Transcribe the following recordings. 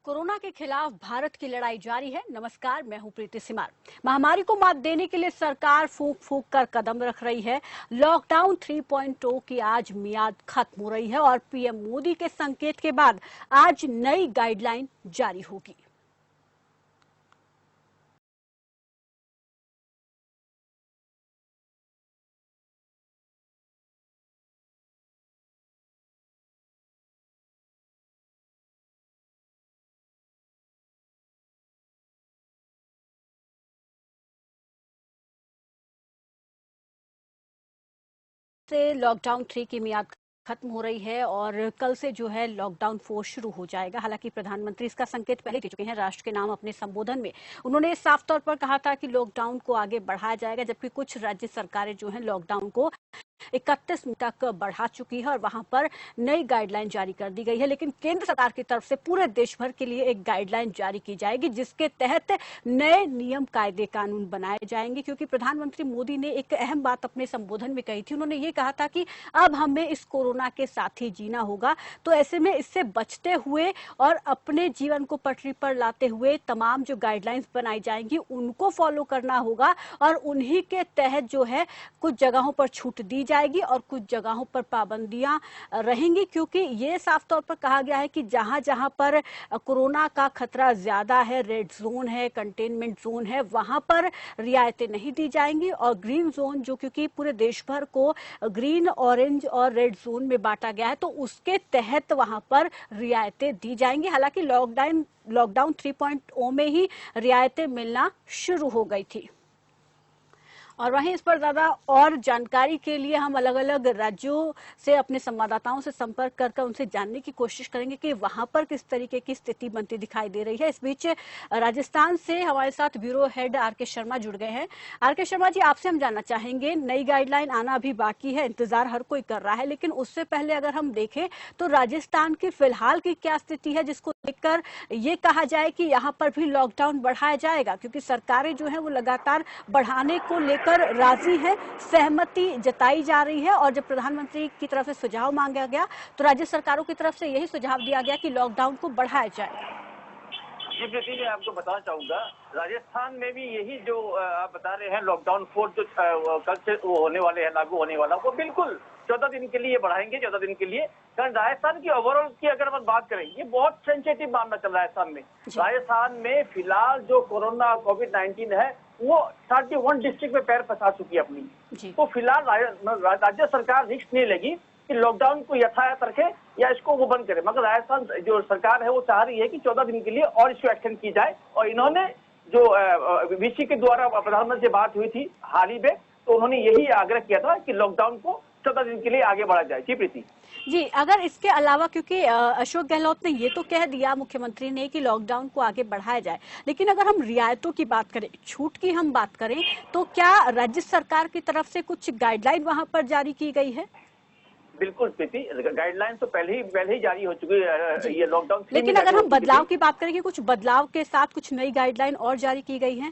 Corona के खिलाफ भारत की लड़ाई जारी है। नमस्कार, मैं हूं प्रीति सिमार। महामारी को मात देने के लिए सरकार फूंक फूंक कर कदम रख रही है। लॉकडाउन 3.0 की आज मियाद खत्म हो रही है और पीएम मोदी के संकेत के बाद आज नई गाइडलाइन जारी होगी। से लॉकडाउन 3 की मियाद खत्म हो रही है और कल से जो है लॉकडाउन 4 शुरू हो जाएगा। हालांकि प्रधानमंत्री इसका संकेत पहले दे चुके हैं। राष्ट्र के नाम अपने संबोधन में उन्होंने साफ तौर पर कहा था कि लॉकडाउन को आगे बढ़ाया जाएगा, जबकि कुछ राज्य सरकारें जो है लॉकडाउन को 31 मई तक बढ़ा चुकी है और वहां पर नई गाइडलाइन जारी कर दी गई है। लेकिन केंद्र सरकार की तरफ से पूरे देश भर के लिए एक गाइडलाइन जारी की जाएगी, जिसके तहत नए नियम कायदे कानून बनाए जाएंगे। क्योंकि प्रधानमंत्री मोदी ने एक अहम बात अपने संबोधन में कही थी। उन्होंने ये कहा था कि अब हमें इस कोरोना के साथ ही जीना होगा, तो ऐसे में इससे बचते हुए और अपने जीवन को पटरी पर लाते हुए तमाम जो गाइडलाइंस बनाई जाएंगी उनको फॉलो करना होगा और उन्हीं के तहत जो है कुछ जगहों पर छूट दी जाएगी और कुछ जगहों पर पाबंदियां रहेंगी। क्योंकि ये साफ तौर पर कहा गया है कि जहां जहां पर कोरोना का खतरा ज्यादा है, रेड जोन है, कंटेनमेंट जोन है, वहां पर रियायतें नहीं दी जाएंगी। और ग्रीन जोन जो क्योंकि पूरे देश भर को ग्रीन, ऑरेंज और रेड जोन में बांटा गया है, तो उसके तहत वहां पर रियायतें दी जाएंगी। हालांकि लॉकडाउन 3.0 में ही रियायतें मिलना शुरू हो गई थी। और वहीं इस पर ज्यादा और जानकारी के लिए हम अलग अलग राज्यों से अपने संवाददाताओं से संपर्क कर उनसे जानने की कोशिश करेंगे कि वहां पर किस तरीके की स्थिति बनती दिखाई दे रही है। इस बीच राजस्थान से हमारे साथ ब्यूरो हेड आर.के. शर्मा जुड़ गए हैं। आर.के. शर्मा जी, आपसे हम जानना चाहेंगे, नई गाइडलाइन आना अभी बाकी है, इंतजार हर कोई कर रहा है, लेकिन उससे पहले अगर हम देखें तो राजस्थान की फिलहाल की क्या स्थिति है जिसको लेकर ये कहा जाए कि यहाँ पर भी लॉकडाउन बढ़ाया जाएगा? क्योंकि सरकारें जो है वो लगातार बढ़ाने को लेकर राजी है, सहमति जताई जा रही है। और जब प्रधानमंत्री की तरफ से सुझाव मांगा गया तो राज्य सरकारों की तरफ से यही सुझाव दिया गया कि लॉकडाउन को बढ़ाया जाए। जी प्रीति, मैं आपको बताना चाहूंगा, राजस्थान में भी यही जो आप बता रहे हैं लॉकडाउन 4 जो कल से वो होने वाले हैं, लागू होने वाला, वो बिल्कुल 14 दिन के लिए बढ़ाएंगे, 14 दिन के लिए। कारण राजस्थान की ओवरऑल की अगर हम बात करें, ये बहुत सेंसिटिव मामला चल रहा है राजस्थान में। राजस्थान में फिलहाल जो कोरोना कोविड-19 है वो 31 डिस्ट्रिक्ट में पैर फंसा चुकी है अपनी। तो फिलहाल राज्य सरकार रिस्क नहीं लेगी कि लॉकडाउन को यथायथ रखे या इसको वो बंद करे, मगर राजस्थान जो सरकार है वो चाह रही है कि 14 दिन के लिए और इसको एक्सटेंड की जाए। और इन्होंने जो वीसी के द्वारा प्रधानमंत्री से बात हुई थी हाल ही में, तो उन्होंने यही आग्रह किया था कि लॉकडाउन को 14 दिन के लिए आगे बढ़ा जाए। जी प्रीति जी, अगर इसके अलावा, क्योंकि अशोक गहलोत ने ये तो कह दिया मुख्यमंत्री ने कि लॉकडाउन को आगे बढ़ाया जाए, लेकिन अगर हम रियायतों की बात करें, छूट की हम बात करें, तो क्या राज्य सरकार की तरफ से कुछ गाइडलाइन वहां पर जारी की गई है? बिल्कुल प्रीति, गाइडलाइन तो पहले ही जारी हो चुकी है ये लॉकडाउन। लेकिन अगर हम बदलाव की बात करें कि कुछ बदलाव के साथ कुछ नई गाइडलाइन और जारी की गई है?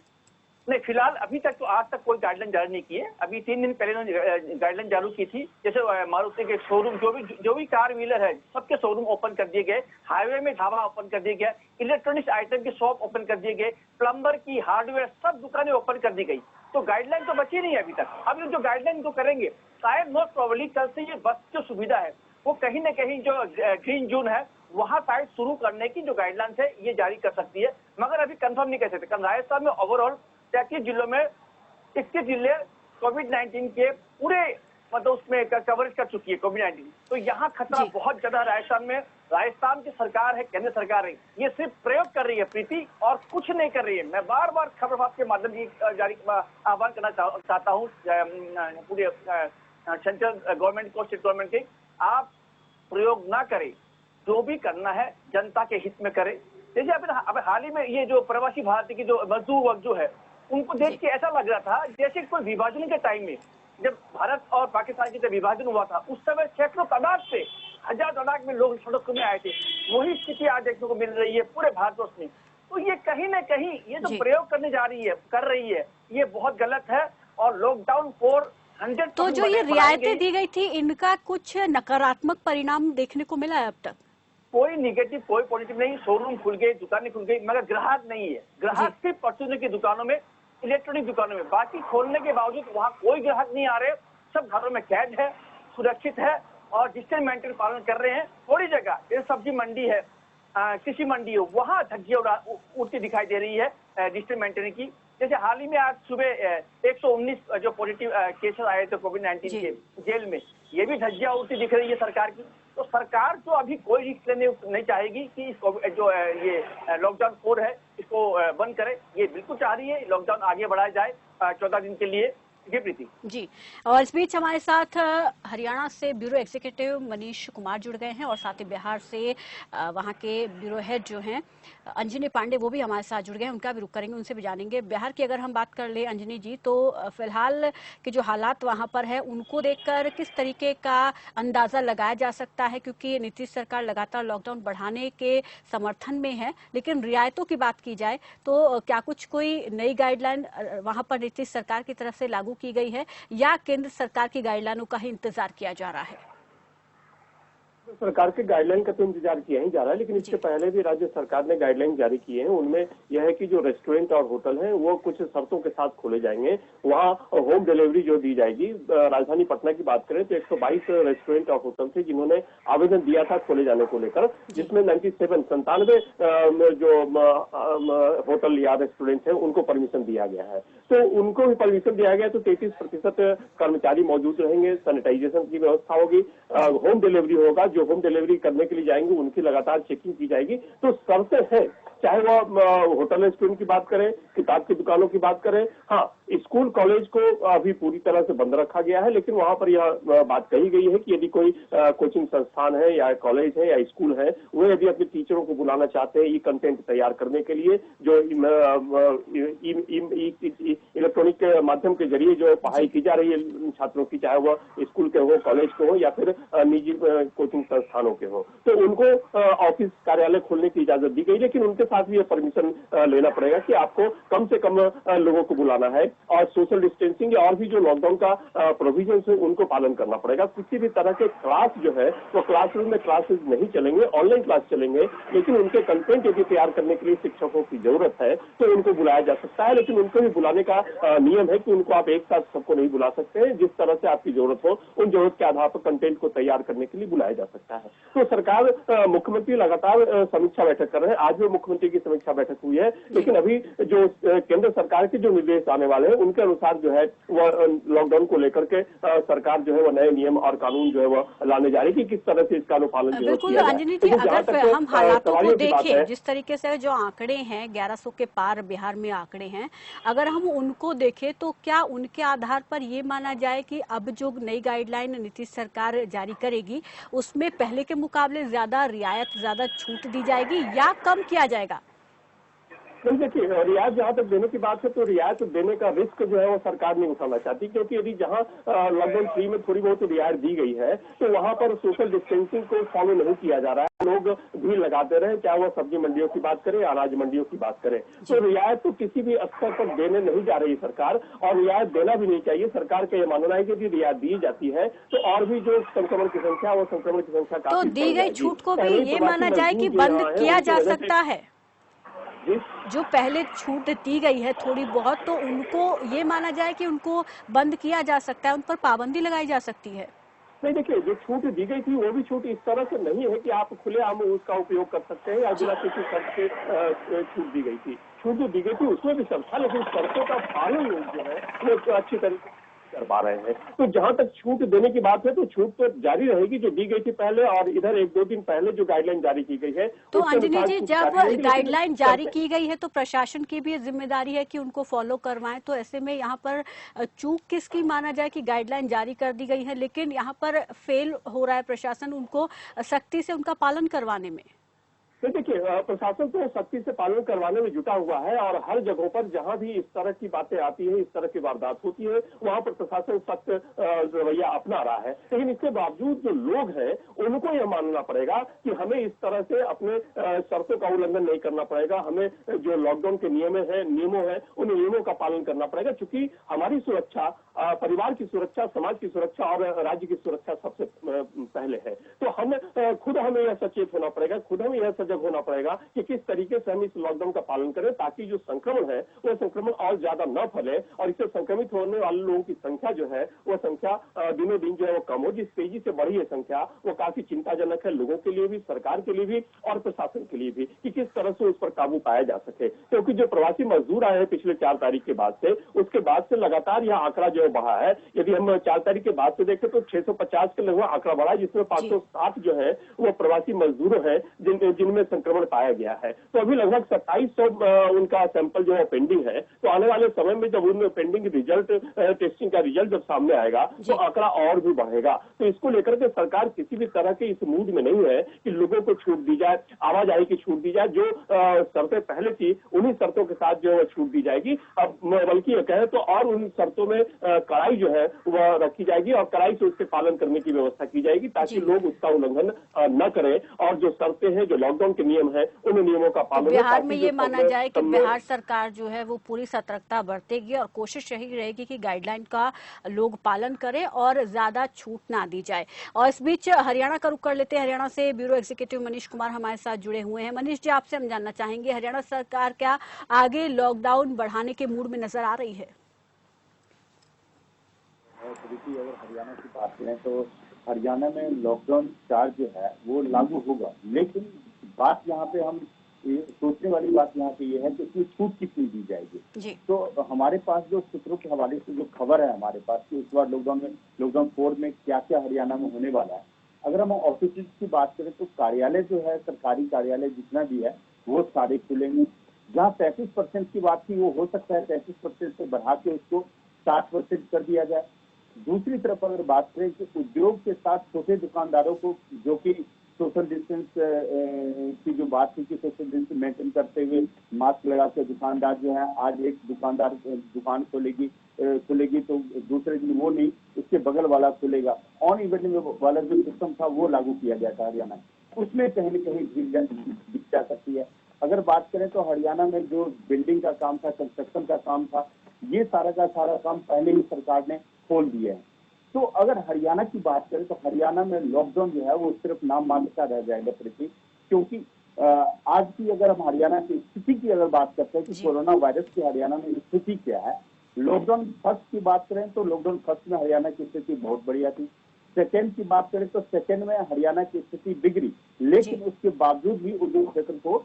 नहीं, फिलहाल अभी तक तो आज तक कोई गाइडलाइन जारी नहीं की है। अभी 3 दिन पहले उन्होंने गाइडलाइन जारी की थी। जैसे मारुति के शोरूम, जो भी कार व्हीलर है, सबके शोरूम ओपन कर दिए गए, हाईवे में ढाबा ओपन कर दिए गए, इलेक्ट्रॉनिक्स आइटम की शॉप ओपन कर दिए गए, प्लम्बर की, हार्डवेयर, सब दुकानें ओपन कर दी गई। तो गाइडलाइन तो बची नहीं है अभी तक। अब जो गाइडलाइन को करेंगे, शायद मोस्ट प्रोबेबली कल से ये बस जो सुविधा है वो कहीं न कहीं जो ग्रीन जोन है वहां शायद शुरू करने की जो गाइडलाइन है ये जारी कर सकती है, मगर अभी कंफर्म नहीं कर सकते। कारण राजस्थान में ओवरऑल 33 जिलों में 21 जिले कोविड-19 के पूरे मतलब उसमें कवरेज कर चुकी है कोविड-19। तो यहाँ खतरा बहुत ज्यादा राजस्थान में। राजस्थान की सरकार है, केंद्र सरकार है, ये सिर्फ प्रयोग कर रही है प्रीति, और कुछ नहीं कर रही है। मैं बार बार खबर के माध्यम से जारी आह्वान करना चाहता हूँ पूरे सेंट्रल गवर्नमेंट को, स्टेट गवर्नमेंट के, आप प्रयोग ना करें, जो भी करना है जनता के हित में करें। जैसे अब हाल ही में ये जो प्रवासी भारतीय की जो मजदूर वर्ग जो है, उनको देख के ऐसा लग रहा था जैसे कोई विभाजन के टाइम में, जब भारत और पाकिस्तान के जब विभाजन हुआ था, उस समय सैकड़ों तादाद से, हजार तादाद में लोग सड़कों में आए थे। वही स्थिति आज देखने को मिल रही है पूरे भारतवर्ष में। तो ये कहीं न कहीं ये जो प्रयोग करने जा रही है, कर रही है, ये बहुत गलत है। और लॉकडाउन 400 तो जो ये रियायतें दी गई थी, इनका कुछ नकारात्मक परिणाम देखने को मिला है अब तक? कोई निगेटिव कोई पॉजिटिव नहीं, शोरूम खुल गए, दुकानें खुल गई, मगर ग्राहक नहीं है। ग्राहक सिर्फ परचून की दुकानों में, इलेक्ट्रॉनिक दुकानों में, बाकी खोलने के बावजूद वहां कोई ग्राहक नहीं आ रहे, सब घरों में कैद है, सुरक्षित है और डिस्टेंस मेंटेन पालन कर रहे हैं। थोड़ी जगह जैसे सब्जी मंडी है, कृषि मंडी हो, वहां धज्जियां उड़ती दिखाई दे रही है डिस्टेंस मेंटेन की। जैसे हाल ही में आज सुबह 119 जो पॉजिटिव केसेस आए थे कोविड-19 के जेल में, ये भी धज्जियां उड़ती दिख रही है सरकार की। तो सरकार तो अभी कोई रिस्क लेने नहीं चाहेगी कि इसको जो ये लॉकडाउन 4 है इसको बंद करे। ये बिल्कुल चाह रही है लॉकडाउन आगे बढ़ाया जाए 14 दिन के लिए। जी प्रीति जी। और इस बीच हमारे साथ हरियाणा से ब्यूरो एग्जीक्यूटिव मनीष कुमार जुड़ गए हैं और साथ ही बिहार से वहां के ब्यूरो हेड जो हैं अंजनी पांडे, वो भी हमारे साथ जुड़ गए हैं। उनका भी रुख करेंगे, उनसे भी जानेंगे। बिहार की अगर हम बात कर ले अंजनी जी, तो फिलहाल के जो हालात वहां पर है उनको देखकर किस तरीके का अंदाजा लगाया जा सकता है, क्योंकि नीतीश सरकार लगातार लॉकडाउन बढ़ाने के समर्थन में है, लेकिन रियायतों की बात की जाए तो क्या कुछ कोई नई गाइडलाइन वहां पर नीतीश सरकार की तरफ से लागू की गई है या केंद्र सरकार की गाइडलाइनों का ही इंतजार किया जा रहा है? सरकार के गाइडलाइन का तो इंतजार किया ही जा रहा है, लेकिन इससे पहले भी राज्य सरकार ने गाइडलाइन जारी किए हैं। उनमें यह है कि जो रेस्टोरेंट और होटल हैं वो कुछ शर्तों के साथ खोले जाएंगे। वहाँ होम डिलीवरी जो दी जाएगी। राजधानी पटना की बात करें तो 122 रेस्टोरेंट और होटल थे जिन्होंने आवेदन दिया था खोले जाने को लेकर, जिसमें 97 जो होटल या रेस्टोरेंट है उनको परमिशन दिया गया है। तो उनको भी परमिशन दिया गया, तो 33% कर्मचारी मौजूद रहेंगे, सैनिटाइजेशन की व्यवस्था होगी, होम डिलीवरी होगा। जो होम डिलीवरी करने के लिए जाएंगे उनकी लगातार चेकिंग की जाएगी। तो शर्तें हैं, चाहे वो होटल रेस्टोरेंट की बात करें, किताब की दुकानों की बात करें। हाँ, स्कूल कॉलेज को अभी पूरी तरह से बंद रखा गया है, लेकिन वहां पर यह बात कही गई है कि यदि कोई कोचिंग संस्थान है या कॉलेज है या स्कूल है, वो यदि अपने टीचरों को बुलाना चाहते हैं ई कंटेंट तैयार करने के लिए, जो इलेक्ट्रॉनिक के माध्यम के जरिए जो पढ़ाई की जा रही है छात्रों की, चाहे वह स्कूल के हो, कॉलेज के हो या फिर निजी कोचिंग संस्थानों के हो, तो उनको ऑफिस कार्यालय खोलने की इजाजत दी गई। लेकिन उनके साथ भी परमिशन लेना पड़ेगा कि आपको कम से कम लोगों को बुलाना है और सोशल डिस्टेंसिंग और भी जो लॉकडाउन का प्रोविजन है उनको पालन करना पड़ेगा। किसी भी तरह के क्लास जो है वो क्लासरूम में क्लासेस नहीं चलेंगे, ऑनलाइन क्लास चलेंगे, लेकिन उनके कंटेंट यदि तैयार करने के लिए शिक्षकों की जरूरत है तो उनको बुलाया जा सकता है। लेकिन उनको भी बुलाने का नियम है कि उनको आप एक साथ सबको नहीं बुला सकते हैं, जिस तरह से आपकी जरूरत हो उन जरूरत के आधार पर कंटेंट को तैयार करने के लिए बुलाया जा सकता है। तो सरकार, मुख्यमंत्री लगातार समीक्षा बैठक कर रहे हैं। आज भी मुख्यमंत्री की समीक्षा बैठक हुई है, लेकिन अभी जो केंद्र सरकार के जो निर्देश आने वाले हैं उनके अनुसार जो है वह लॉकडाउन को लेकर के सरकार जो है वो नए नियम और कानून जो है वो लाने जा रही है कि किस तरह से इसका अनुपालन जो है बिल्कुल अंजनी जी, अगर हम हालातों को देखें, जिस तरीके से जो आंकड़े हैं 1100 के पार बिहार में आंकड़े हैं, अगर हम उनको देखें तो क्या उनके आधार पर ये माना जाए कि अब जो नई गाइडलाइन नीतीश सरकार जारी करेगी उसमें पहले के मुकाबले ज्यादा रियायत, ज्यादा छूट दी जाएगी या कम किया जाएगा? देखिए, रियायत जहां तक देने की बात है तो रियायत देने का रिस्क जो है वो सरकार नहीं उठाना चाहती, क्योंकि यदि जहां लॉकडाउन 3 में थोड़ी बहुत रियायत दी गई है तो वहां पर सोशल डिस्टेंसिंग को फॉलो नहीं किया जा रहा है। लोग भीड़ लगाते रहे, चाहे वो सब्जी मंडियों की बात करें, अनाज मंडियों की बात करें। तो रियायत तो किसी भी स्तर पर देने नहीं जा रही सरकार, और रियायत देना भी नहीं चाहिए। सरकार का यह मानना है कि यदि रियायत दी जाती है तो और भी जो संक्रमण की संख्या, वो संक्रमण की संख्या तो दी गई छूट को भी ये माना जाए कि बंद किया जा सकता है? जो पहले छूट दी गई है थोड़ी बहुत, तो उनको ये माना जाए कि उनको बंद किया जा सकता है, उन पर पाबंदी लगाई जा सकती है? नहीं, देखिए, जो छूट दी गई थी वो भी छूट इस तरह से नहीं है कि आप खुलेआम उसका उपयोग कर सकते हैं या बिना किसी शर्त के छूट दी गई थी। छूट जो दी गई थी उसमें भी शर्त था, लेकिन शर्तों का पालन जो है वो अच्छी तरीके से कर पा रहे हैं। तो जहां तक छूट देने की बात है तो छूट तो जारी रहेगी जो दी गई थी पहले, और इधर 1-2 दिन पहले जो गाइडलाइन जारी की गई है। तो अंजनी जी, जब गाइडलाइन जारी की गई है तो प्रशासन की भी जिम्मेदारी है कि उनको फॉलो करवाएं। तो ऐसे में यहाँ पर चूक किसकी माना जाए कि गाइडलाइन जारी कर दी गई है लेकिन यहाँ पर फेल हो रहा है प्रशासन उनको सख्ती से उनका पालन करवाने में? तो देखिए, प्रशासन तो सख्ती से पालन करवाने में जुटा हुआ है, और हर जगहों पर जहां भी इस तरह की बातें आती है, इस तरह की वारदात होती है, वहां पर प्रशासन सख्त रवैया अपना रहा है। लेकिन इसके बावजूद जो लोग हैं उनको यह मानना पड़ेगा कि हमें इस तरह से अपने शर्तों का उल्लंघन नहीं करना पड़ेगा। हमें जो लॉकडाउन के नियमों हैं उन नियमों का पालन करना पड़ेगा, क्योंकि हमारी सुरक्षा परिवार की सुरक्षा, समाज की सुरक्षा और राज्य की सुरक्षा सबसे पहले है। तो खुद हमें यह सचेत होना पड़ेगा, खुद हमें यह सजग होना पड़ेगा कि किस तरीके से हम इस लॉकडाउन का पालन करें, ताकि जो संक्रमण है वह संक्रमण और ज्यादा न फैले और इससे संक्रमित होने वाले लोगों की संख्या जो है वह संख्या दिनों दिन जो है वो कम हो। जिस तेजी से बढ़ी है संख्या वो काफी चिंताजनक है, लोगों के लिए भी, सरकार के लिए भी और प्रशासन के लिए भी, कि किस तरह से उस पर काबू पाया जा सके। क्योंकि जो प्रवासी मजदूर आए हैं पिछले 4 तारीख के बाद से, उसके बाद से लगातार यह आंकड़ा जो है बढ़ा है। यदि हम 4 तारीख के बाद से देखें तो 650 के लगभग आंकड़ा बढ़ा, जिसमें 560 जो है वो प्रवासी मजदूर है जिनमें संक्रमण पाया गया है। तो अभी लगभग 2700 उनका सैंपल जो है पेंडिंग है। तो आने वाले समय में जब उनमें पेंडिंग रिजल्ट, टेस्टिंग का रिजल्ट जब सामने आएगा तो आंकड़ा और भी बढ़ेगा। तो इसको लेकर के सरकार किसी भी तरह के इस मूड में नहीं है कि लोगों को छूट दी जाए, आवाजाही की छूट दी जाए। जो शर्तें पहले थी उन्हीं शर्तों के साथ जो है छूट दी जाएगी। अब बल्कि यह कहें तो और उन शर्तों में कड़ाई जो है वह रखी जाएगी और कड़ाई से उसके पालन करने की व्यवस्था की जाएगी, ताकि लोग उसका उल्लंघन न करें और जो शर्तें हैं, जो लॉकडाउन के नियम है, उन नियमों का पालन। बिहार में ये माना जाए कि बिहार सरकार जो है वो पूरी सतर्कता बरतेगी और कोशिश यही रहेगी कि गाइडलाइन का लोग पालन करें और ज्यादा छूट ना दी जाए। और इस बीच हरियाणा का रुख कर लेते हैं। हरियाणा से ब्यूरो एग्जीक्यूटिव मनीष कुमार हमारे साथ जुड़े हुए हैं। मनीष जी, आपसे हम जानना चाहेंगे, हरियाणा सरकार क्या आगे लॉकडाउन बढ़ाने के मूड में नजर आ रही है? अगर हरियाणा की बात करें तो हरियाणा में लॉकडाउन 4 जो है वो लागू होगा, लेकिन बात यहाँ पे हम सोचने वाली बात यहाँ पे ये है कि इसमें छूट कितनी दी जाएगी। तो हमारे पास जो सूत्रों के हवाले से जो खबर है हमारे पास कि इस बार लॉकडाउन 4 में क्या क्या हरियाणा में होने वाला है। अगर हम ऑफिस की बात करें तो कार्यालय जो है, सरकारी कार्यालय जितना भी है वो सारे खुलेंगे। जहाँ 35% की बात थी वो हो सकता है 35% से बढ़ा के उसको 60% कर दिया जाए। दूसरी तरफ अगर बात करें कि उद्योग के साथ छोटे दुकानदारों को, जो कि सोशल डिस्टेंस की जो बात थी कि सोशल डिस्टेंस मेंटेन करते हुए मास्क लगा के दुकानदार जो है, आज एक दुकानदार दुकान खुलेगी तो दूसरे दिन वो नहीं, उसके बगल वाला खुलेगा। ऑन इवेंट वाला जो सिस्टम था वो लागू किया गया था हरियाणा, उसमें कहीं न कहीं दिख जा सकती है। अगर बात करें तो हरियाणा में जो बिल्डिंग का काम था, कंस्ट्रक्शन का काम था, ये सारा का सारा काम पहले ही सरकार ने खोल दिया है। तो अगर हरियाणा की बात करें तो हरियाणा में लॉकडाउन जो है वो सिर्फ नाम मात्र का रह जाएगा पृथ्वी, क्योंकि आज की अगर हम हरियाणा की स्थिति की अगर बात करते हैं कि कोरोना वायरस की हरियाणा में स्थिति क्या है। लॉकडाउन फर्स्ट की बात करें तो लॉकडाउन फर्स्ट में हरियाणा की स्थिति बहुत बढ़िया थी। सेकेंड की बात करें तो सेकेंड में हरियाणा की स्थिति बिगड़ी, लेकिन उसके बावजूद भी उद्योग क्षेत्र को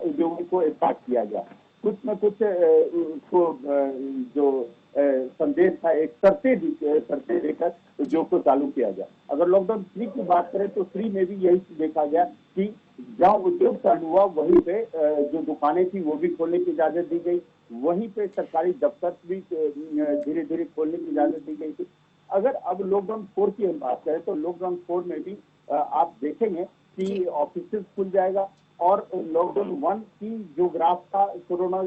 उद्योगों को स्टार्ट किया गया। कुछ न कुछ जो संदेश था, एक शर्तें देकर उद्योग को चालू किया गया। अगर लॉकडाउन 3 की बात करें तो 3 में भी यही देखा गया कि जहाँ उद्योग चालू हुआ वहीं पे जो दुकानें थी वो भी खोलने की इजाजत दी गई, वहीं पे सरकारी दफ्तर भी धीरे धीरे खोलने की इजाजत दी गई थी। अगर अब लॉकडाउन 4 की हम बात करें तो लॉकडाउन 4 में भी आप देखेंगे कि ऑफिस खुल जाएगा और लॉकडाउन 1 की जो ग्राफ था कोरोना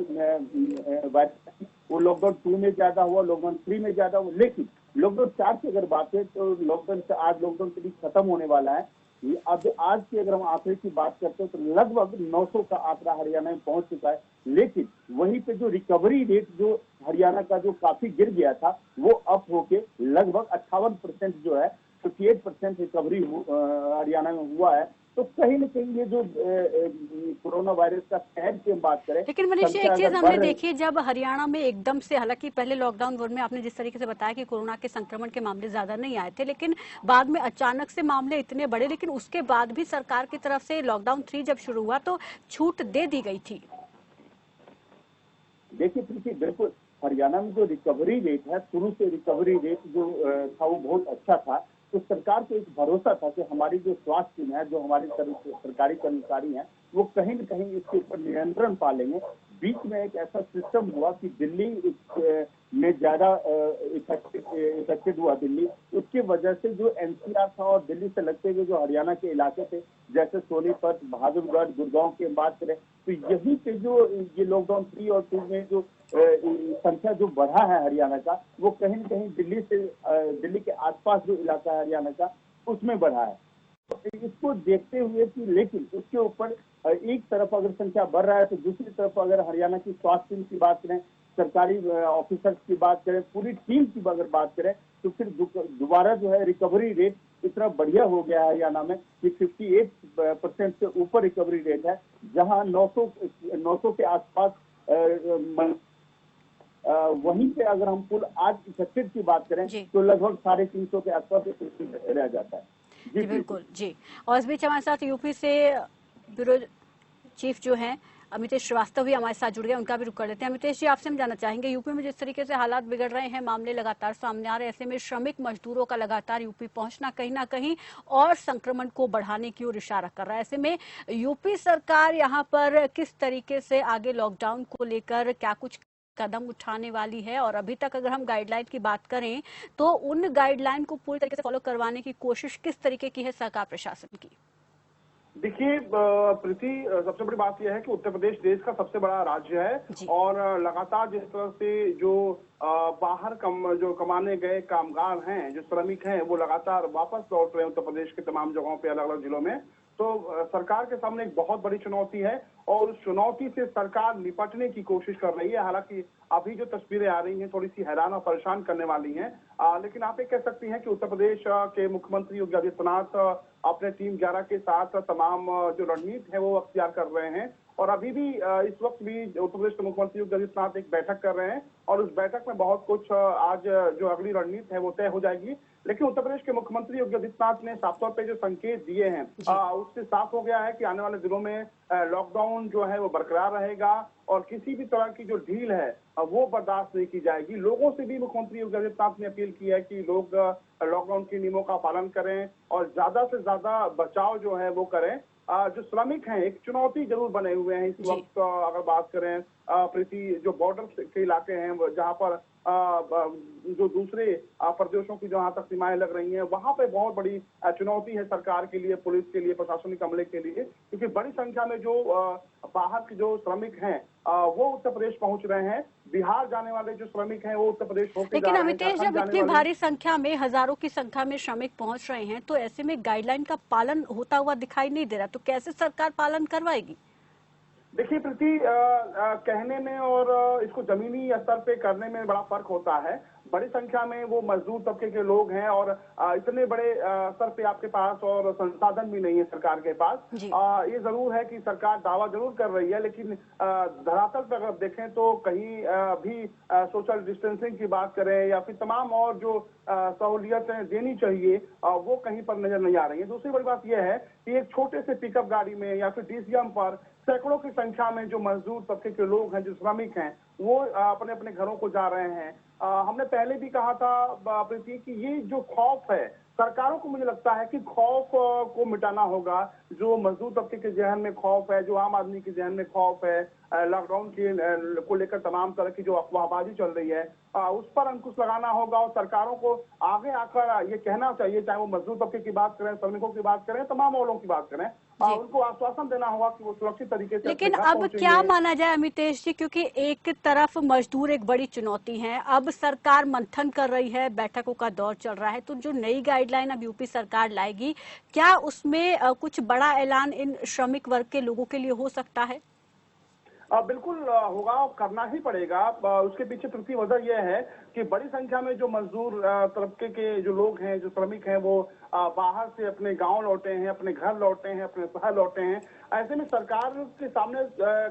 वायरस वो लॉकडाउन 2 में ज्यादा हुआ, लॉकडाउन 3 में ज्यादा हुआ। लेकिन लॉकडाउन 4 की अगर बात है तो आज लॉकडाउन 3 खत्म होने वाला है। अब आज की अगर हम आंकड़े की बात करते हैं तो लगभग 900 का आंकड़ा हरियाणा में पहुंच चुका है। लेकिन वहीं पे जो रिकवरी रेट जो हरियाणा का जो काफी गिर गया था वो अप होके लगभग 58% जो है 58% रिकवरी हरियाणा में हुआ है। तो कहीं न कहीं ये जो कोरोना वायरस का कहर की हम बात करें, लेकिन मनीष एक चीज हमने देखी, जब हरियाणा में एकदम से, हालांकि पहले लॉकडाउन 1 में आपने जिस तरीके से बताया कि कोरोना के संक्रमण के मामले ज्यादा नहीं आए थे, लेकिन बाद में अचानक से मामले इतने बढ़े, लेकिन उसके बाद भी सरकार की तरफ से लॉकडाउन 3 जब शुरू हुआ तो छूट दे दी गई थी। देखिए बिल्कुल हरियाणा में जो रिकवरी रेट है, शुरू से रिकवरी रेट जो था वो बहुत अच्छा था। तो सरकार को एक भरोसा था कि हमारी जो स्वास्थ्य टीम है, जो हमारे सरकारी कर्मचारी हैं, वो कहीं न कहीं इसके ऊपर नियंत्रण पा लेंगे। बीच में एक ऐसा सिस्टम हुआ कि दिल्ली में ज्यादा इफेक्टेड हुआ दिल्ली, उसकी वजह से जो एनसीआर था और दिल्ली से लगते हुए जो हरियाणा के इलाके थे जैसे सोनीपत, बहादुरगढ़, गुड़गांव की बात करें तो यहीं पे जो ये लॉकडाउन 3 और 2 में जो संख्या जो बढ़ा है हरियाणा का, वो कहीं न कहीं दिल्ली के आसपास जो इलाका है हरियाणा का उसमें बढ़ा है। तो इसको देखते हुए कि लेकिन उसके ऊपर एक तरफ अगर संख्या बढ़ रहा है तो दूसरी तरफ अगर हरियाणा की स्वास्थ्य टीम की बात करें सरकारी ऑफिसर्स की बात करें, पूरी टीम की अगर बात करें, तो फिर दोबारा जो है रिकवरी रेट इतना बढ़िया हो गया है हरियाणा में कि 58% से ऊपर रिकवरी रेट है, जहां 900 के आसपास वहीं पे अगर हम कुल आज इफेक्टेड की बात करें तो लगभग 350 के आसपास रह जाता है। जी बिल्कुल जी। और इस बीच हमारे साथ यूपी से ब्यूरो चीफ जो हैं अमितेश श्रीवास्तव भी हमारे साथ जुड़ गए, उनका भी रुख कर लेते हैं। अमितेश जी, आपसे हम जानना चाहेंगे, यूपी में जिस तरीके से हालात बिगड़ रहे हैं, मामले लगातार सामने आ रहे हैं, ऐसे में श्रमिक मजदूरों का लगातार यूपी पहुंचना कहीं ना कहीं और संक्रमण को बढ़ाने की ओर इशारा कर रहा है। ऐसे में यूपी सरकार यहाँ पर किस तरीके से आगे लॉकडाउन को लेकर क्या कुछ कदम उठाने वाली है, और अभी तक अगर हम गाइडलाइन की बात करें तो उन गाइडलाइन को पूरी तरीके से फॉलो करवाने की कोशिश किस तरीके की है सरकार प्रशासन की? देखिए प्रीति, सबसे बड़ी बात यह है कि उत्तर प्रदेश देश का सबसे बड़ा राज्य है और लगातार जिस तरह से जो बाहर जो कमाने गए कामगार हैं, जो श्रमिक हैं, वो लगातार वापस लौट रहे हैं उत्तर प्रदेश के तमाम जगहों पे, अलग अलग जिलों में। तो सरकार के सामने एक बहुत बड़ी चुनौती है और उस चुनौती से सरकार निपटने की कोशिश कर रही है। हालांकि अभी जो तस्वीरें आ रही हैं थोड़ी सी हैरान और परेशान करने वाली हैं, लेकिन आप ये कह सकती हैं कि उत्तर प्रदेश के मुख्यमंत्री योगी आदित्यनाथ अपने टीम 11 के साथ तमाम जो रणनीति है वो अख्तियार कर रहे हैं और अभी भी इस वक्त भी उत्तर प्रदेश के मुख्यमंत्री योगी आदित्यनाथ एक बैठक कर रहे हैं और उस बैठक में बहुत कुछ आज जो अगली रणनीति है वो तय हो जाएगी। लेकिन उत्तर प्रदेश के मुख्यमंत्री योगी आदित्यनाथ ने साफ तौर पे जो संकेत दिए हैं उससे साफ हो गया है कि आने वाले दिनों में लॉकडाउन जो है वो बरकरार रहेगा और किसी भी तरह की जो ढील है वो बर्दाश्त नहीं की जाएगी। लोगों से भी मुख्यमंत्री योगी आदित्यनाथ ने अपील की है कि लोग लॉकडाउन के नियमों का पालन करें और ज्यादा से ज्यादा बचाव जो है वो करें। जो श्रमिक हैं एक चुनौती जरूर बने हुए हैं इस वक्त। अगर बात करें प्रीति, जो बॉर्डर के इलाके हैं जहां पर जो दूसरे प्रदेशों की जहां तक सीमाएं लग रही हैं, वहां पे बहुत बड़ी चुनौती है सरकार के लिए, पुलिस के लिए, प्रशासनिक अमले के लिए, क्योंकि बड़ी संख्या में जो बाहर के जो श्रमिक हैं वो उत्तर प्रदेश पहुंच रहे हैं। बिहार जाने वाले जो श्रमिक हैं वो उत्तर प्रदेश होकर लेकिन अमितेश, जब इतनी भारी संख्या में, हजारों की संख्या में श्रमिक पहुंच रहे हैं, तो ऐसे में गाइडलाइन का पालन होता हुआ दिखाई नहीं दे रहा, तो कैसे सरकार पालन करवाएगी? देखिए प्रीति, कहने में और इसको जमीनी स्तर पे करने में बड़ा फर्क होता है। बड़ी संख्या में वो मजदूर तबके के लोग हैं और इतने बड़े स्तर पे आपके पास और संसाधन भी नहीं है सरकार के पास। ये जरूर है कि सरकार दावा जरूर कर रही है, लेकिन धरातल पर अगर देखें तो कहीं भी सोशल डिस्टेंसिंग की बात करें या फिर तमाम और जो सहूलियतें देनी चाहिए वो कहीं पर नजर नहीं आ रही है। दूसरी बड़ी बात यह है कि एक छोटे से पिकअप गाड़ी में या फिर डीसीएम पर सैकड़ों की संख्या में जो मजदूर तबके के लोग हैं, जो श्रमिक हैं, वो अपने अपने घरों को जा रहे हैं। हमने पहले भी कहा था प्रीति कि ये जो खौफ है सरकारों को, मुझे लगता है कि खौफ को मिटाना होगा। जो मजदूर तबके के जहन में खौफ है, जो आम आदमी के जहन में खौफ है, लॉकडाउन को लेकर तमाम तरह की जो अफवाहबाजी चल रही है उस पर अंकुश लगाना होगा और सरकारों को आगे आकर ये कहना चाहिए, चाहे वो मजदूर तबके की बात करें, श्रमिकों की बात करें, तमाम वालों की बात करें, उनको आश्वासन देना होगा कि वो सुरक्षित तरीके से। लेकिन अब क्या माना जाए अमितेश जी, क्योंकि एक तरफ मजदूर एक बड़ी चुनौती है, अब सरकार मंथन कर रही है, बैठकों का दौर चल रहा है, तो जो नई गाइडलाइन अब यूपी सरकार लाएगी, क्या उसमें कुछ बड़ा ऐलान इन श्रमिक वर्ग के लोगों के लिए हो सकता है? बिल्कुल होगा और करना ही पड़ेगा। उसके पीछे प्रति वजह यह है कि बड़ी संख्या में जो मजदूर तबके के जो लोग हैं, जो श्रमिक हैं, वो बाहर से अपने गांव लौटे हैं, अपने घर लौटे हैं, अपने शहर लौटे हैं। ऐसे में सरकार के सामने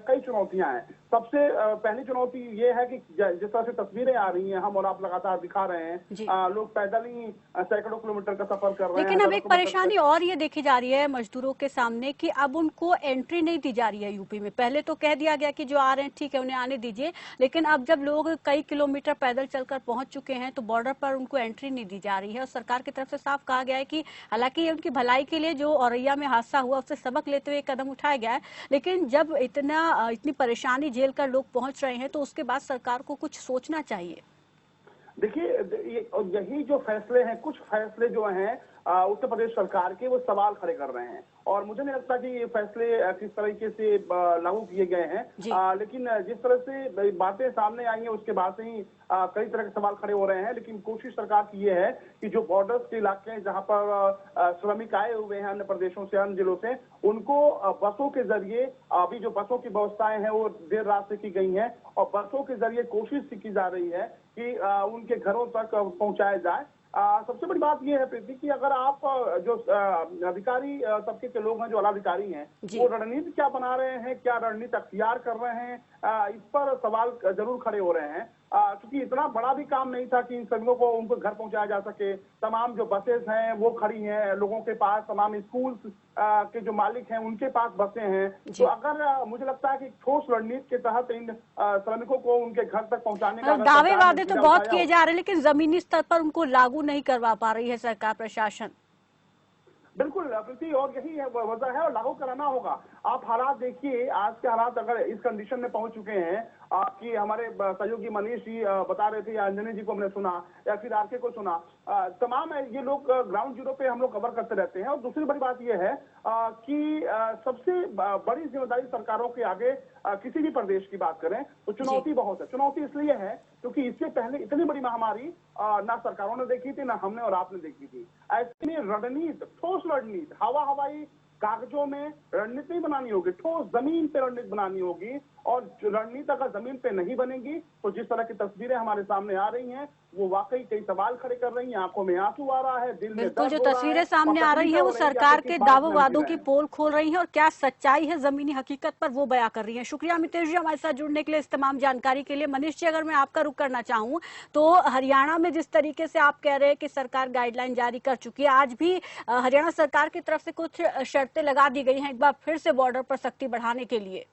कई चुनौतियां हैं। सबसे पहली चुनौती ये है कि जिस तरह से तस्वीरें आ रही हैं, हम और आप लगातार दिखा रहे हैं, लोग पैदल ही सैकड़ों किलोमीटर का सफर कर रहे हैं। लेकिन अब एक परेशानी और ये देखी जा रही है मजदूरों के सामने कि अब उनको एंट्री नहीं दी जा रही है यूपी में। पहले तो कह दिया गया कि जो आ रहे हैं ठीक है, उन्हें आने दीजिए, लेकिन अब जब लोग कई किलोमीटर पैदल चलकर पहुंच चुके हैं तो बॉर्डर पर उनको एंट्री नहीं दी जा रही है। और सरकार की तरफ से साफ कहा गया है कि हालांकि उनकी भलाई के लिए जो औरैया में हादसा हुआ उससे सबक लेते हुए कदम उठाया गया है, लेकिन जब इतनी परेशानी झेल कर लोग पहुंच रहे हैं तो उसके बाद सरकार को कुछ सोचना चाहिए। देखिए, यही जो फैसले हैं, कुछ फैसले जो हैं उत्तर प्रदेश सरकार के वो सवाल खड़े कर रहे हैं। और मुझे नहीं लगता कि ये फैसले किस तरीके से लागू किए गए हैं, लेकिन जिस तरह से बातें सामने आई हैं उसके बाद से ही कई तरह के सवाल खड़े हो रहे हैं। लेकिन कोशिश सरकार की ये है कि जो बॉर्डर्स के इलाके हैं जहां पर श्रमिक आए हुए हैं अन्य प्रदेशों से, अन्य जिलों से, उनको बसों के जरिए, अभी जो बसों की व्यवस्थाएं हैं वो देर रात से की गई हैं और बसों के जरिए कोशिश की जा रही है कि उनके घरों तक पहुंचाया जाए। सबसे बड़ी बात यह है प्रीति कि अगर आप जो अधिकारी तबके के लोग हैं, जो आलाधिकारी हैं, वो रणनीति क्या बना रहे हैं, क्या रणनीति अख्तियार कर रहे हैं, इस पर सवाल जरूर खड़े हो रहे हैं। क्योंकि इतना बड़ा भी काम नहीं था कि इन श्रमिकों को उनको घर पहुंचाया जा सके। तमाम जो बसेस हैं वो खड़ी हैं लोगों के पास, तमाम स्कूल के जो मालिक हैं उनके पास बसें हैं। तो अगर मुझे लगता है कि ठोस रणनीति के तहत इन श्रमिकों को उनके घर तक पहुंचाने का दावे वादे तो बहुत किए जा रहे हैं, लेकिन जमीनी स्तर पर उनको लागू नहीं करवा पा रही है सरकार, प्रशासन। बिल्कुल प्रीति, और यही है वजह है और लागू कराना होगा। आप हालात देखिए, आज के हालात अगर इस कंडीशन में पहुंच चुके हैं कि हमारे सहयोगी मनीष जी बता रहे थे, या अंजनी जी को हमने सुना, या फिर आरके को सुना, तमाम ये लोग ग्राउंड जीरो पे हम लोग कवर करते रहते हैं। और दूसरी बड़ी बात यह है कि सबसे बड़ी जिम्मेदारी सरकारों के आगे किसी भी प्रदेश की बात करें तो चुनौती बहुत है। चुनौती इसलिए है क्योंकि इससे पहले इतनी बड़ी महामारी ना सरकारों ने देखी थी, ना हमने और आपने देखी थी। ऐसे में रणनीति, ठोस रणनीति, हवाई कागजों में रणनीति नहीं बनानी होगी, ठोस जमीन पे रणनीति बनानी होगी। और रणनीति अगर जमीन पे नहीं बनेगी तो जिस तरह की तस्वीरें हमारे सामने आ रही हैं वो वाकई कई सवाल खड़े कर रही हैं, आंखों में आंसू आ रहा है, दिल में बिल्कुल, जो तस्वीरें सामने आ रही है वो सरकार के दावों वादों की पोल खोल रही है और क्या सच्चाई है जमीनी हकीकत पर वो बयां कर रही है। शुक्रिया मितेश जी हमारे साथ जुड़ने के लिए, इस तमाम जानकारी के लिए। मनीष जी, अगर मैं आपका रुख करना चाहूँ तो हरियाणा में जिस तरीके से आप कह रहे हैं कि सरकार गाइडलाइन जारी कर चुकी है, आज भी हरियाणा सरकार की तरफ से कुछ शर्तें लगा दी गई हैं एक बार फिर से बॉर्डर पर सख्ती बढ़ाने के लिए।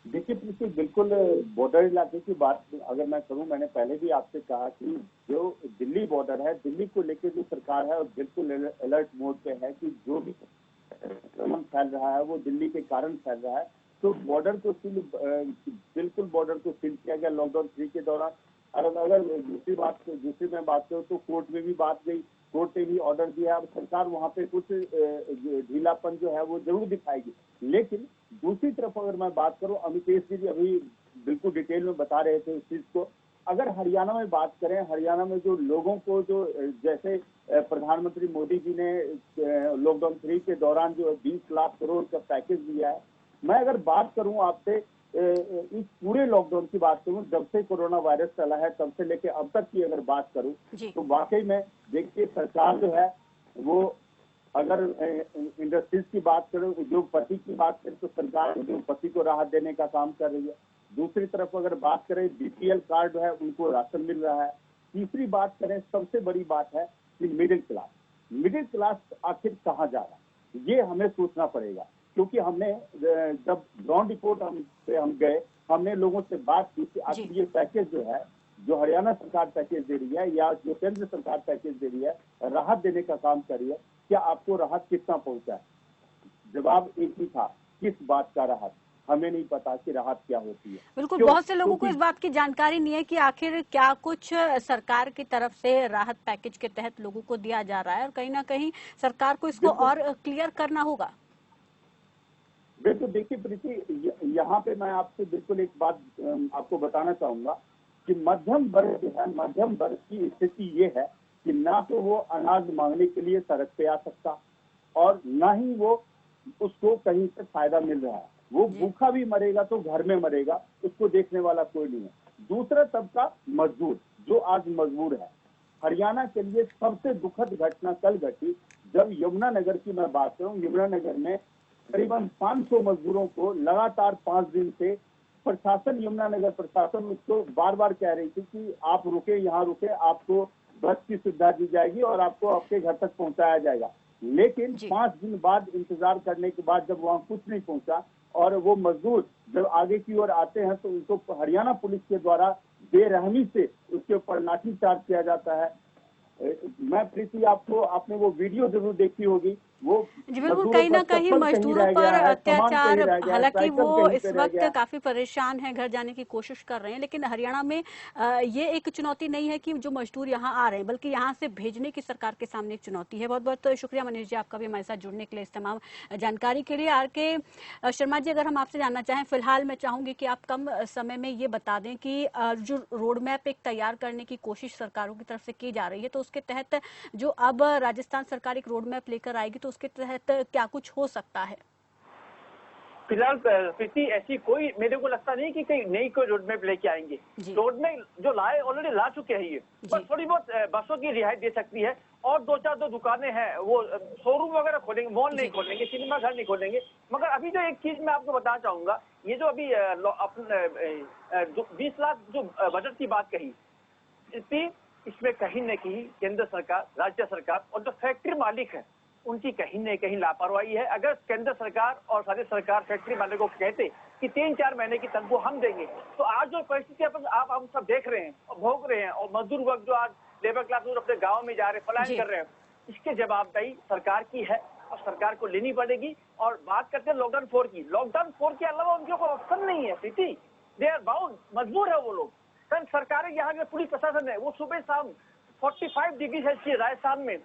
देखिए प्रीति, बिल्कुल बॉर्डर इलाके की बात अगर मैं करूं, मैंने पहले भी आपसे कहा कि जो दिल्ली बॉर्डर है, दिल्ली को लेकर जो सरकार है और बिल्कुल अलर्ट मोड पे है कि जो भी संक्रमण फैल रहा है वो दिल्ली के कारण फैल रहा है। तो बॉर्डर को बिल्कुल बॉर्डर को सील किया गया लॉकडाउन 3 के दौरान। अगर दूसरी मैं बात करूँ तो कोर्ट में भी बात गई, कोर्ट ने भी ऑर्डर दिया। अब सरकार वहाँ पे कुछ ढीलापन जो है वो जरूर दिखाएगी। लेकिन दूसरी तरफ अगर मैं बात करूं, अमितेश जी भी अभी बिल्कुल डिटेल में बता रहे थे इस चीज को। अगर हरियाणा में बात करें, हरियाणा में जो लोगों को जो जैसे प्रधानमंत्री मोदी जी ने लॉकडाउन 3 के दौरान जो 20 लाख करोड़ का पैकेज दिया है, मैं अगर बात करूं आपसे इस पूरे लॉकडाउन की बात करूं, जब से कोरोना वायरस चला है तब से लेके अब तक की अगर बात करूं तो वाकई में देखिए सरकार जो है वो, अगर इंडस्ट्रीज की बात करें, उद्योगपति की बात करें तो सरकार उद्योगपति को राहत देने का काम कर रही है। दूसरी तरफ अगर बात करें बीपीएल कार्ड है उनको राशन मिल रहा है। तीसरी बात करें, सबसे बड़ी बात है कि मिडिल क्लास आखिर कहाँ जा रहा है, ये हमें सोचना पड़ेगा। क्योंकि हमने जब ग्राउंड रिपोर्ट पे हम गए, हमने लोगों से बात की कि आखिर ये पैकेज जो है, जो हरियाणा सरकार पैकेज दे रही है या जो केंद्र सरकार पैकेज दे रही है, राहत देने का काम कर रही है, क्या आपको राहत कितना पहुंचा है? जवाब एक ही था, किस बात का राहत, हमें नहीं पता कि राहत क्या होती है। बिल्कुल, बहुत से लोगों को इस बात की जानकारी नहीं है कि आखिर क्या कुछ सरकार की तरफ से राहत पैकेज के तहत लोगों को दिया जा रहा है, और कहीं ना कहीं सरकार को इसको और क्लियर करना होगा। बिल्कुल, देखिए प्रीति, यहाँ पे मैं आपसे बिल्कुल एक बात आपको बताना चाहूंगा कि मध्यम वर्ग जो है, मध्यम वर्ग की स्थिति ये है कि ना तो वो अनाज मांगने के लिए सड़क पे आ सकता और ना ही वो उसको कहीं से फायदा मिल रहा है। वो भूखा भी मरेगा तो घर में मरेगा, उसको देखने वाला कोई नहीं है। दूसरा तबका मजदूर, जो आज मजबूर है। हरियाणा के लिए सबसे दुखद घटना कल घटी जब यमुनानगर की मैं बात करूं, यमुनानगर में करीबन 500 मजदूरों को लगातार 5 दिन से प्रशासन, यमुनानगर प्रशासन उसको बार बार कह रही थी कि आप रुके, यहाँ रुके, आपको बस की सुविधा दी जाएगी और आपको आपके घर तक पहुंचाया जाएगा। लेकिन 5 दिन बाद इंतजार करने के बाद जब वहां कुछ नहीं पहुंचा और वो मजदूर जब आगे की ओर आते हैं तो उनको हरियाणा पुलिस के द्वारा बेरहमी से उसके ऊपर लाठीचार्ज किया जाता है। मैं प्रीति, आपने वो वीडियो जरूर देखी होगी, वो जी बिल्कुल, मजदूरों कहीं का ना कहीं चप्पल कहीं मजदूरों रह पर गया है, सामान अत्याचार, कहीं रह गया है, हालांकि साइकिल वो कहीं इस पे रह वक्त गया है। काफी परेशान हैं, घर जाने की कोशिश कर रहे हैं, लेकिन हरियाणा में ये एक चुनौती नहीं है कि जो मजदूर यहाँ आ रहे हैं, बल्कि यहाँ से भेजने की सरकार के सामने एक चुनौती है। बहुत बहुत शुक्रिया मनीष जी आपका भी हमारे साथ जुड़ने के लिए, इस तमाम जानकारी के लिए। आर के शर्मा जी, अगर हम आपसे जानना चाहें, फिलहाल मैं चाहूंगी कि आप कम समय में ये बता दें कि जो रोड मैप एक तैयार करने की कोशिश सरकारों की तरफ से की जा रही है, तो उसके तहत जो अब राजस्थान सरकार एक रोड मैप लेकर आएगी, तो उसके तहत क्या कुछ हो सकता है? फिलहाल प्रीति ऐसी कोई मेरे को लगता नहीं कि कहीं नई कोई रोड मैप लेके आएंगे। रोड मैप जो लाए ऑलरेडी ला चुके हैं ये, बस थोड़ी बहुत बसों की रिहाई दे सकती है, और दो चार दुकानें हैं वो शोरूम वगैरह खोलेंगे, मॉल नहीं खोलेंगे, सिनेमा घर नहीं खोलेंगे। मगर अभी जो एक चीज मैं आपको बताना चाहूंगा, ये जो अभी 20 लाख जो बजट की बात कही, इसमें कहीं न कहीं केंद्र सरकार, राज्य सरकार और जो फैक्ट्री मालिक है उनकी कहीं न कहीं लापरवाही है। अगर केंद्र सरकार और राज्य सरकार फैक्ट्री मालिकों को कहते कि 3-4 महीने की तनख्वाह हम देंगे, तो आज जो परिस्थिति आप हम सब देख रहे हैं और भोग रहे हैं, और मजदूर वर्ग जो आज लेबर क्लास अपने गाँव में जा रहे हैं, पलायन कर रहे हैं, इसके जवाबदेही सरकार की है और सरकार को लेनी पड़ेगी। और बात करते हैं लॉकडाउन 4 की, लॉकडाउन 4 के अलावा उनके कोई ऑप्शन नहीं है प्रीति, दे आर बाउंड, मजबूर है वो लोग। सरकारें यहाँ के पुलिस प्रशासन है, वो सुबह शाम 45 डिग्री सेल्सियस राजस्थान में,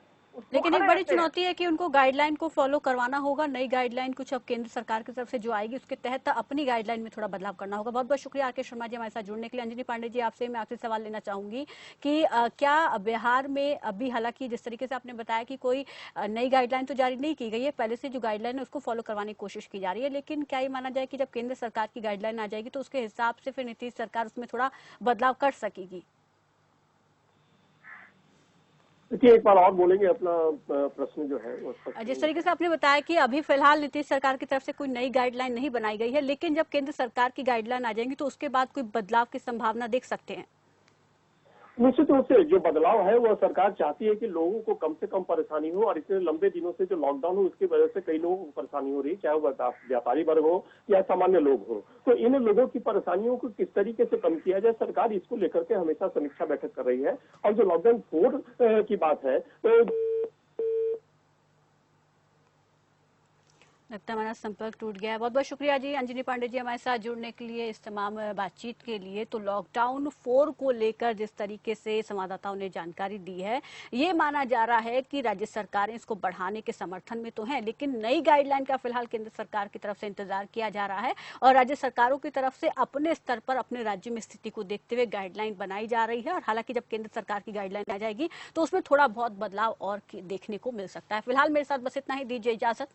लेकिन एक बड़ी चुनौती है कि उनको गाइडलाइन को फॉलो करवाना होगा। नई गाइडलाइन कुछ अब केंद्र सरकार की तरफ से जो आएगी, उसके तहत अपनी गाइडलाइन में थोड़ा बदलाव करना होगा। बहुत बहुत शुक्रिया आर.के. शर्मा जी हमारे साथ जुड़ने के लिए। अंजनी पांडे जी, आपसे मैं आपसे सवाल लेना चाहूंगी कि क्या बिहार में अभी, हालांकि जिस तरीके से आपने बताया कि कोई नई गाइडलाइन तो जारी नहीं की गई है, पहले से जो गाइडलाइन है उसको फॉलो करवाने की कोशिश की जा रही है, लेकिन क्या ये माना जाए कि जब केंद्र सरकार की गाइडलाइन आ जाएगी तो उसके हिसाब से फिर नीतीश सरकार उसमें थोड़ा बदलाव कर सकेगी? देखिए, एक बार और बोलेंगे अपना प्रश्न जो है। जिस तरीके से आपने बताया कि अभी फिलहाल नीतीश सरकार की तरफ से कोई नई गाइडलाइन नहीं बनाई गई है, लेकिन जब केंद्र सरकार की गाइडलाइन आ जाएंगी तो उसके बाद कोई बदलाव की संभावना देख सकते हैं? निश्चित रूप से जो बदलाव है वो सरकार चाहती है कि लोगों को कम से कम परेशानी हो, और इतने लंबे दिनों से जो लॉकडाउन हो उसकी वजह से कई लोगों को परेशानी हो रही है, चाहे वो व्यापारी वर्ग हो या सामान्य लोग हो। तो इन लोगों की परेशानियों को किस तरीके से कम किया जाए, सरकार इसको लेकर के हमेशा समीक्षा बैठक कर रही है। और जो लॉकडाउन 4 की बात है, तो लगता है हमारा संपर्क टूट गया है। बहुत बहुत शुक्रिया जी अंजनी पांडे जी हमारे साथ जुड़ने के लिए, इस तमाम बातचीत के लिए। तो लॉकडाउन 4 को लेकर जिस तरीके से संवाददाताओं ने जानकारी दी है, ये माना जा रहा है कि राज्य सरकारें इसको बढ़ाने के समर्थन में तो हैं, लेकिन नई गाइडलाइन का फिलहाल केंद्र सरकार की तरफ से इंतजार किया जा रहा है और राज्य सरकारों की तरफ से अपने स्तर पर अपने राज्य में स्थिति को देखते हुए गाइडलाइन बनाई जा रही है। और हालांकि जब केंद्र सरकार की गाइडलाइन आ जाएगी तो उसमें थोड़ा बहुत बदलाव और देखने को मिल सकता है। फिलहाल मेरे साथ बस इतना ही, दीजिए इजाजत।